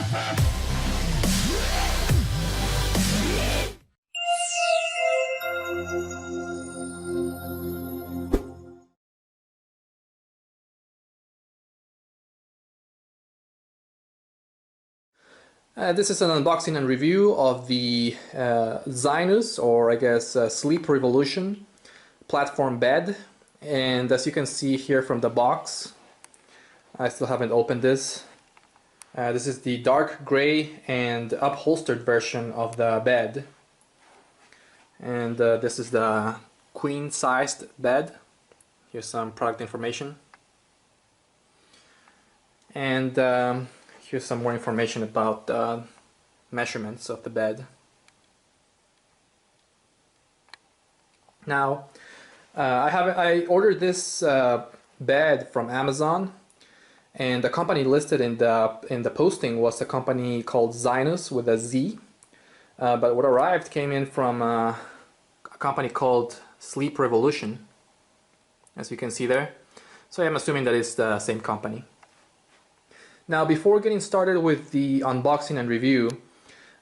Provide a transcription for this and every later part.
This is an unboxing and review of the Zinus, or I guess Sleep Revolution platform bed. And as you can see here from the box, I still haven't opened this. This is the dark gray and upholstered version of the bed. And this is the queen-sized bed. Here's some product information. And here's some more information about the measurements of the bed. Now, I ordered this bed from Amazon, and the company listed in the posting was a company called Zinus with a Z. But what arrived came in from a company called Sleep Revolution, as you can see there. So I'm assuming that it's the same company. Now, before getting started with the unboxing and review,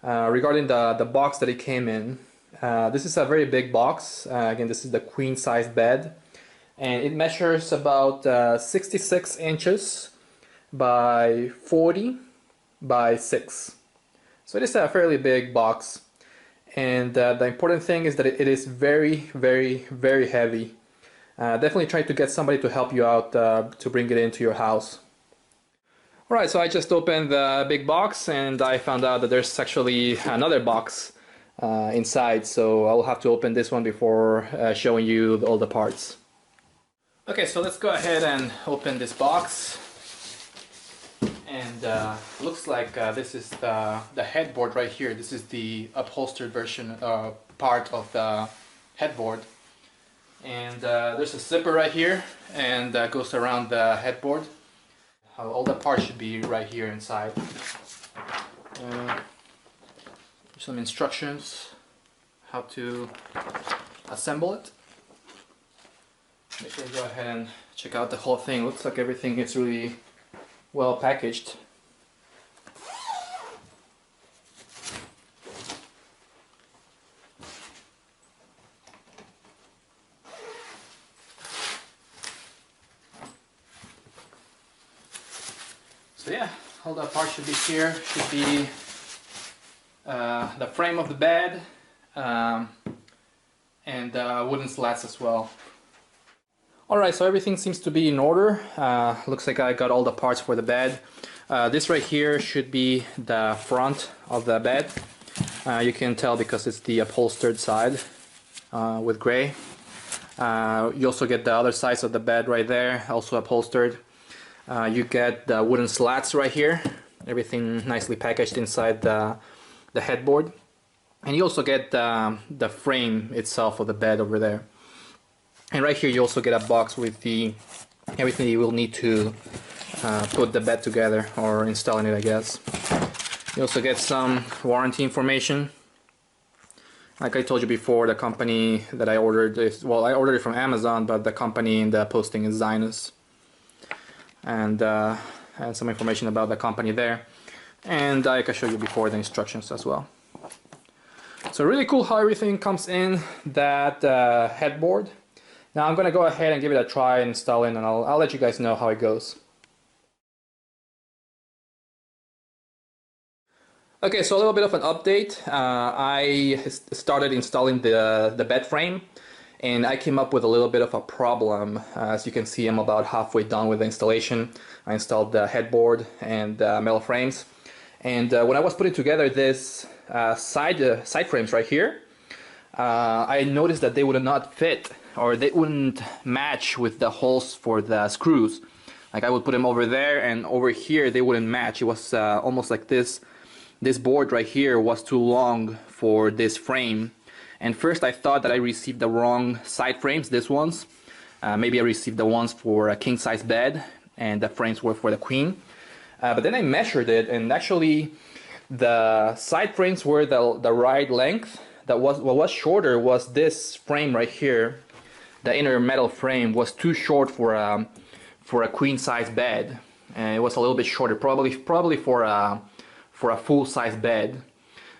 regarding the box that it came in, this is a very big box. Again, this is the queen size bed, and it measures about 66 inches by 40 by 6. So it is a fairly big box, and the important thing is that it is very, very, very heavy. Definitely try to get somebody to help you out to bring it into your house. Alright, so I just opened the big box and I found out that there's actually another box inside, so I'll have to open this one before showing you all the parts. Okay, so let's go ahead and open this box. And looks like this is the headboard right here. This is the upholstered version part of the headboard. And there's a zipper right here, and that goes around the headboard. All the parts should be right here inside. Some instructions how to assemble it. Make sure to go ahead and check out the whole thing. Looks like everything is really well packaged. So yeah, all the parts should be here. Should be the frame of the bed and wooden slats as well. Alright, so everything seems to be in order. Looks like I got all the parts for the bed. This right here should be the front of the bed. You can tell because it's the upholstered side with gray. You also get the other sides of the bed right there, also upholstered. You get the wooden slats right here, everything nicely packaged inside the headboard. And you also get the frame itself of the bed over there. And right here you also get a box with everything you will need to put the bed together, or installing it, I guess. You also get some warranty information. Like I told you before, the company that I ordered is, well, I ordered it from Amazon, but the company in the posting is Zinus. And some information about the company there, and I can show you before the instructions as well. So really cool how everything comes in that headboard. Now I'm gonna go ahead and give it a try and install it, and I'll let you guys know how it goes. Okay, so a little bit of an update. I started installing the bed frame, and I came up with a little bit of a problem. As you can see, I'm about halfway done with the installation. I installed the headboard and metal frames. And when I was putting together this side frames right here, I noticed that they would not fit, or they wouldn't match with the holes for the screws. Like I would put them over there, and over here they wouldn't match. It was almost like this board right here was too long for this frame. And first I thought that I received the wrong side frames, these ones. Maybe I received the ones for a king size bed and the frames were for the queen. But then I measured it, and actually the side frames were the right length. What was shorter was this frame right here. The inner metal frame was too short for a queen size bed. And it was a little bit shorter, probably for a full-size bed.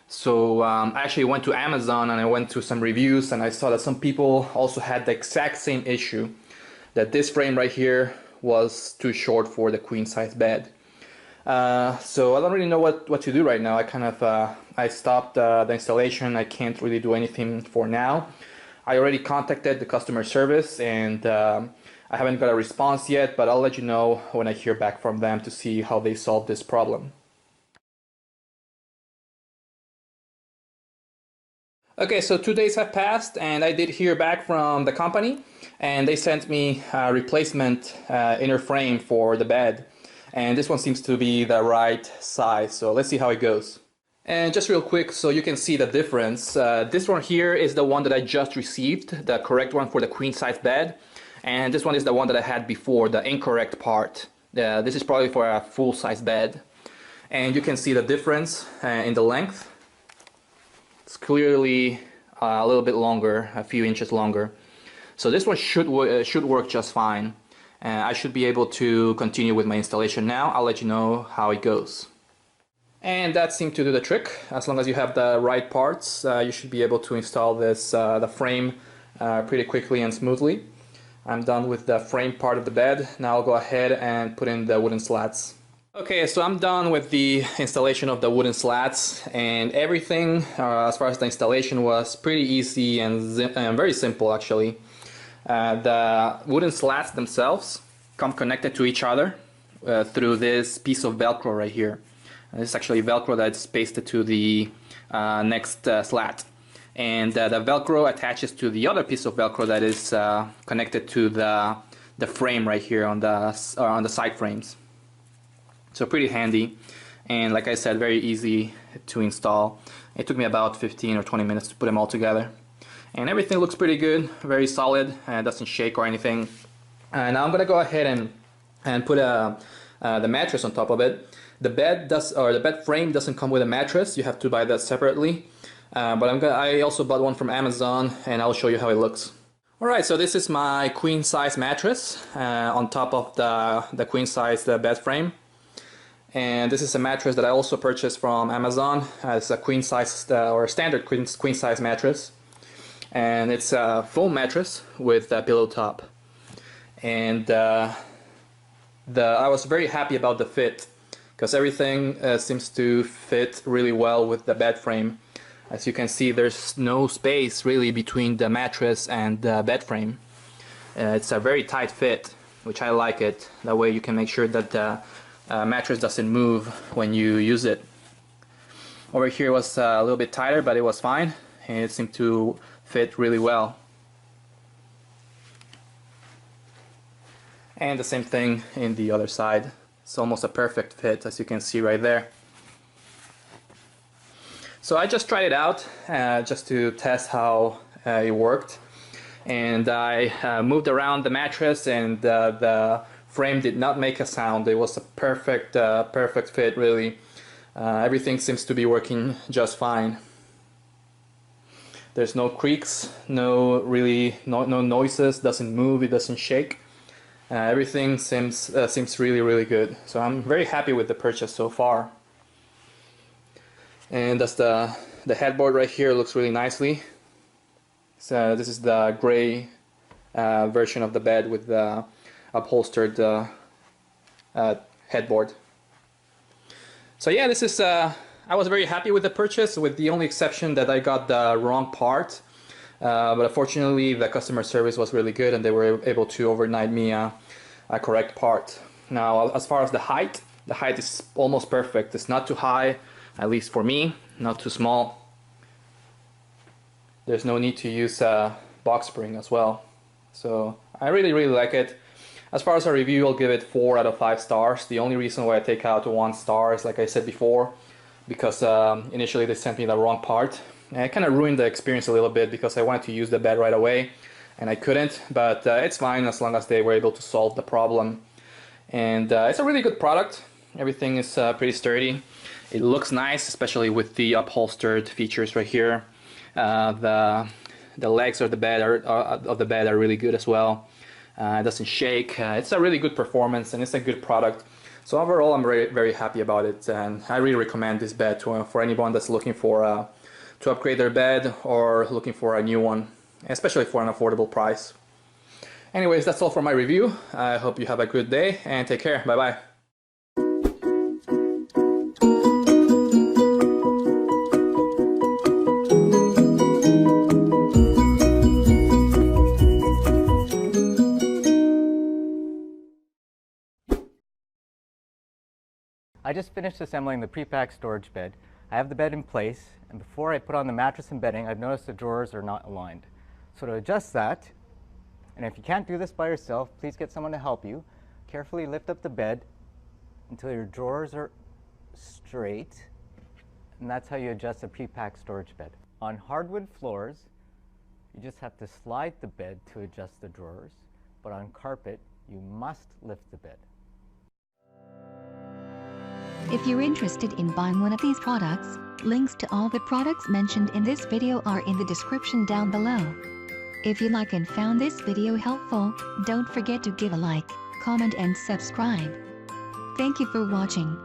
So I actually went to Amazon and I went to some reviews, and I saw that some people also had the exact same issue, that this frame right here was too short for the queen size bed. So I don't really know what to do right now. I stopped the installation. I can't really do anything for now. I already contacted the customer service, and I haven't got a response yet, but I'll let you know when I hear back from them to see how they solve this problem. Okay, so 2 days have passed and I did hear back from the company, and they sent me a replacement inner frame for the bed. And this one seems to be the right size, so let's see how it goes. And just real quick, so you can see the difference. This one here is the one that I just received, the correct one for the queen size bed. And this one is the one that I had before, the incorrect part. This is probably for a full size bed. And you can see the difference in the length. It's clearly a little bit longer, a few inches longer. So this one should work just fine. I should be able to continue with my installation now. I'll let you know how it goes. And that seemed to do the trick. As long as you have the right parts, you should be able to install this the frame pretty quickly and smoothly. I'm done with the frame part of the bed. Now I'll go ahead and put in the wooden slats. Okay, so I'm done with the installation of the wooden slats, and everything as far as the installation was pretty easy and very simple actually. The wooden slats themselves come connected to each other through this piece of Velcro right here. And this is actually Velcro that's pasted to the next slat. And the Velcro attaches to the other piece of Velcro that is connected to the frame right here on the side frames. So pretty handy, and like I said, very easy to install. It took me about 15 or 20 minutes to put them all together. And everything looks pretty good, very solid, and doesn't shake or anything. Now I'm gonna go ahead and put the mattress on top of it. The bed frame doesn't come with a mattress. You have to buy that separately. But I also bought one from Amazon, and I'll show you how it looks. Alright, so this is my queen size mattress on top of the queen size bed frame. And this is a mattress that I also purchased from Amazon. It's a queen size or standard queen size mattress, and it's a foam mattress with a pillow top. And I was very happy about the fit, because everything seems to fit really well with the bed frame. As you can see, there's no space really between the mattress and the bed frame. It's a very tight fit, which I like it. That way you can make sure that the mattress doesn't move when you use it. Over here was a little bit tighter, but it was fine, and it seemed to fit really well. And the same thing in the other side. It's almost a perfect fit, as you can see right there. So I just tried it out just to test how it worked, and I moved around the mattress, and the frame did not make a sound. It was a perfect fit, really. Everything seems to be working just fine. There's no creaks, no noises, doesn't move, it doesn't shake. Everything seems really good. So I'm very happy with the purchase so far. And that's the headboard right here. Looks really nicely. So this is the gray version of the bed with the upholstered headboard. So yeah, this is I was very happy with the purchase, with the only exception that I got the wrong part. But unfortunately the customer service was really good, and they were able to overnight me a correct part. Now as far as the height is almost perfect. It's not too high, at least for me, not too small. There's no need to use a box spring as well. So I really like it. As far as a review, I'll give it 4 out of 5 stars. The only reason why I take out 1 star is, like I said before, because initially they sent me the wrong part. And it kind of ruined the experience a little bit, because I wanted to use the bed right away and I couldn't, but it's fine as long as they were able to solve the problem. And it's a really good product. Everything is pretty sturdy. It looks nice, especially with the upholstered features right here. The legs of the bed are really good as well. It doesn't shake. It's a really good performance, and it's a good product. So overall, I'm very, very happy about it, and I really recommend this bed for anyone that's looking for to upgrade their bed or looking for a new one, especially for an affordable price. Anyways, that's all for my review. I hope you have a good day and take care. Bye bye. I just finished assembling the pre-packed storage bed. I have the bed in place, and before I put on the mattress and bedding, I've noticed the drawers are not aligned. So to adjust that, and if you can't do this by yourself, please get someone to help you. Carefully lift up the bed until your drawers are straight, and that's how you adjust a pre-packed storage bed. On hardwood floors, you just have to slide the bed to adjust the drawers, but on carpet, you must lift the bed. If you're interested in buying one of these products, links to all the products mentioned in this video are in the description down below. If you like and found this video helpful, don't forget to give a like, comment and subscribe. Thank you for watching.